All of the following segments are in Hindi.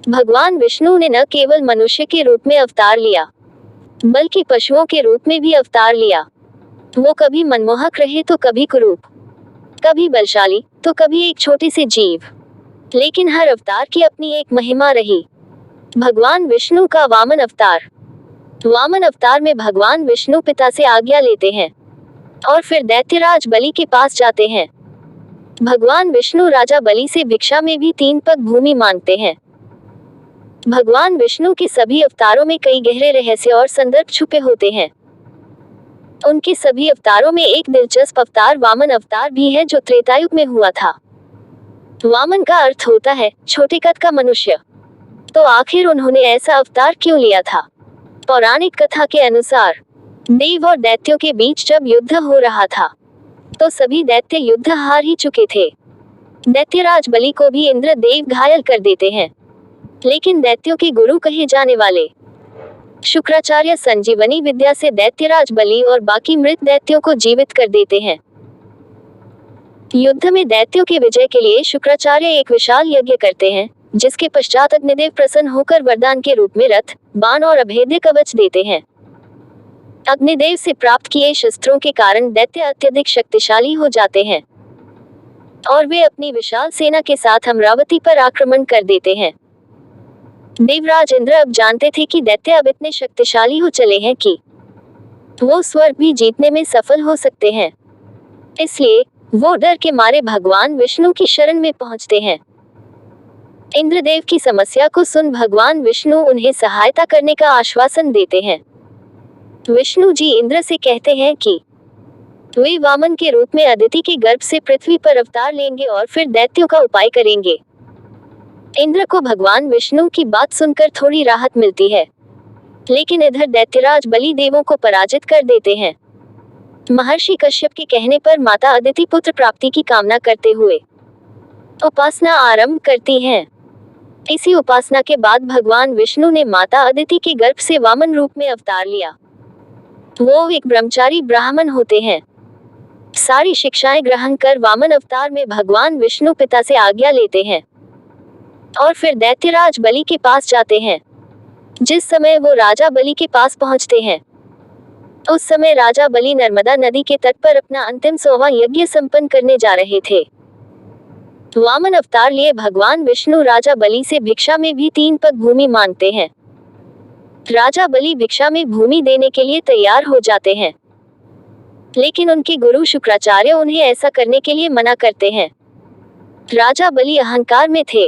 भगवान विष्णु ने न केवल मनुष्य के रूप में अवतार लिया, बल्कि पशुओं के रूप में भी अवतार लिया। वो कभी मनमोहक रहे तो कभी कुरूप, कभी बलशाली तो कभी एक छोटे से जीव, लेकिन हर अवतार की अपनी एक महिमा रही। भगवान विष्णु का वामन अवतार। वामन अवतार में भगवान विष्णु पिता से आज्ञा लेते हैं और फिर दैत्यराज बलि के पास जाते हैं। भगवान विष्णु राजा बलि से भिक्षा में भी 3 पग भूमि मांगते हैं। भगवान विष्णु के सभी अवतारों में कई गहरे रहस्य और संदर्भ छुपे होते हैं। उनके सभी अवतारों में एक दिलचस्प अवतार वामन अवतार भी है, जो त्रेतायुग में हुआ था। वामन का अर्थ होता है छोटे कद का मनुष्य। तो आखिर उन्होंने ऐसा अवतार क्यों लिया था? पौराणिक कथा के अनुसार देव और दैत्यों के बीच जब युद्ध हो रहा था, तो सभी दैत्य युद्ध हार ही चुके थे। दैत्यराज बलि को भी इंद्र देव घायल कर देते हैं, लेकिन दैत्यों के गुरु कहे जाने वाले शुक्राचार्य संजीवनी विद्या से दैत्यराज बलि और बाकी मृत दैत्यों को जीवित कर देते हैं। युद्ध में दैत्यों के विजय के लिए शुक्राचार्य एक विशाल यज्ञ करते हैं, जिसके पश्चात अग्निदेव प्रसन्न होकर वरदान के रूप में रथ, बाण और अभेद्य कवच देते हैं। अग्निदेव से प्राप्त किए शस्त्रों के कारण दैत्य अत्यधिक शक्तिशाली हो जाते हैं और वे अपनी विशाल सेना के साथ अमरावती पर आक्रमण कर देते हैं। देवराज इंद्र अब जानते थे कि दैत्य अब इतने शक्तिशाली हो चले हैं कि वो स्वर्ग भी जीतने में सफल हो सकते हैं। इसलिए वो डर के मारे भगवान विष्णु की शरण में पहुंचते हैं। इंद्रदेव की समस्या को सुन भगवान विष्णु उन्हें सहायता करने का आश्वासन देते हैं। विष्णु जी इंद्र से कहते हैं कि वे वामन के रूप में अदिति के गर्भ से पृथ्वी पर अवतार लेंगे और फिर दैत्यों का उपाय करेंगे। इंद्र को भगवान विष्णु की बात सुनकर थोड़ी राहत मिलती है, लेकिन इधर दैत्यराज बलि देवों को पराजित कर देते हैं। महर्षि कश्यप के कहने पर माता अदिति पुत्र प्राप्ति की कामना करते हुए उपासना आरंभ करती हैं। इसी उपासना के बाद भगवान विष्णु ने माता अदिति के गर्भ से वामन रूप में अवतार लिया। वो एक ब्रह्मचारी ब्राह्मण होते हैं। सारी शिक्षाएं ग्रहण कर वामन अवतार में भगवान विष्णु पिता से आज्ञा लेते हैं और फिर दैत्यराज बलि के पास जाते हैं। जिस समय वो राजा बलि के पास पहुंचते हैं, उस समय राजा बलि नर्मदा नदी के तट पर अपना अंतिम 100वां यज्ञ संपन्न करने जा रहे थे। वामन अवतार लिए भगवान विष्णु राजा बलि से भिक्षा में भी 3 पग भूमि मांगते हैं। राजा बलि भिक्षा में भूमि देने के लिए तैयार हो जाते हैं, लेकिन उनके गुरु शुक्राचार्य उन्हें ऐसा करने के लिए मना करते हैं। राजा बलि अहंकार में थे,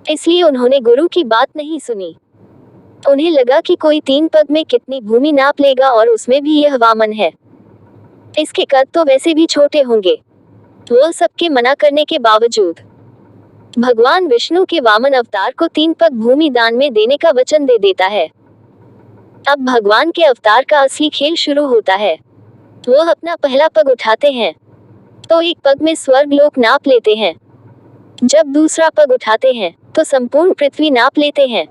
इसलिए उन्होंने गुरु की बात नहीं सुनी। उन्हें लगा कि कोई 3 पग में कितनी भूमि नाप लेगा और उसमें भी यह वामन है, इसके कद तो वैसे भी छोटे होंगे। वो सबके मना करने के बावजूद भगवान विष्णु के वामन अवतार को 3 पग भूमि दान में देने का वचन दे देता है। अब भगवान के अवतार का असली खेल शुरू होता है। वो अपना पहला पग उठाते हैं तो एक पग में स्वर्ग लोक नाप लेते हैं। जब दूसरा पग उठाते हैं तो संपूर्ण पृथ्वी नाप लेते हैं।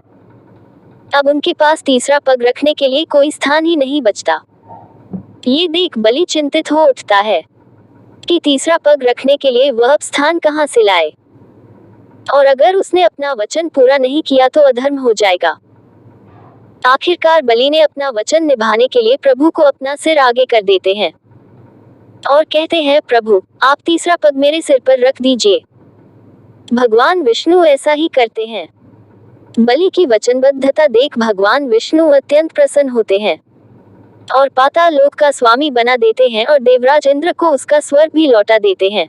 अब उनके पास तीसरा पग रखने के लिए कोई स्थान ही नहीं बचता। ये देख बलि चिंतित हो उठता है कि तीसरा पग रखने के लिए वह अब स्थान कहां से लाए, और अगर उसने अपना वचन पूरा नहीं किया तो अधर्म हो जाएगा। आखिरकार बलि ने अपना वचन निभाने के लिए प्रभु को अपना सिर आगे कर देते हैं और कहते हैं, प्रभु आप तीसरा पग मेरे सिर पर रख दीजिए। भगवान विष्णु ऐसा ही करते हैं। बलि की वचनबद्धता देख भगवान विष्णु अत्यंत प्रसन्न होते हैं और पाताल लोक का स्वामी बना देते हैं और देवराज इंद्र को उसका स्वर्ग भी लौटा देते हैं।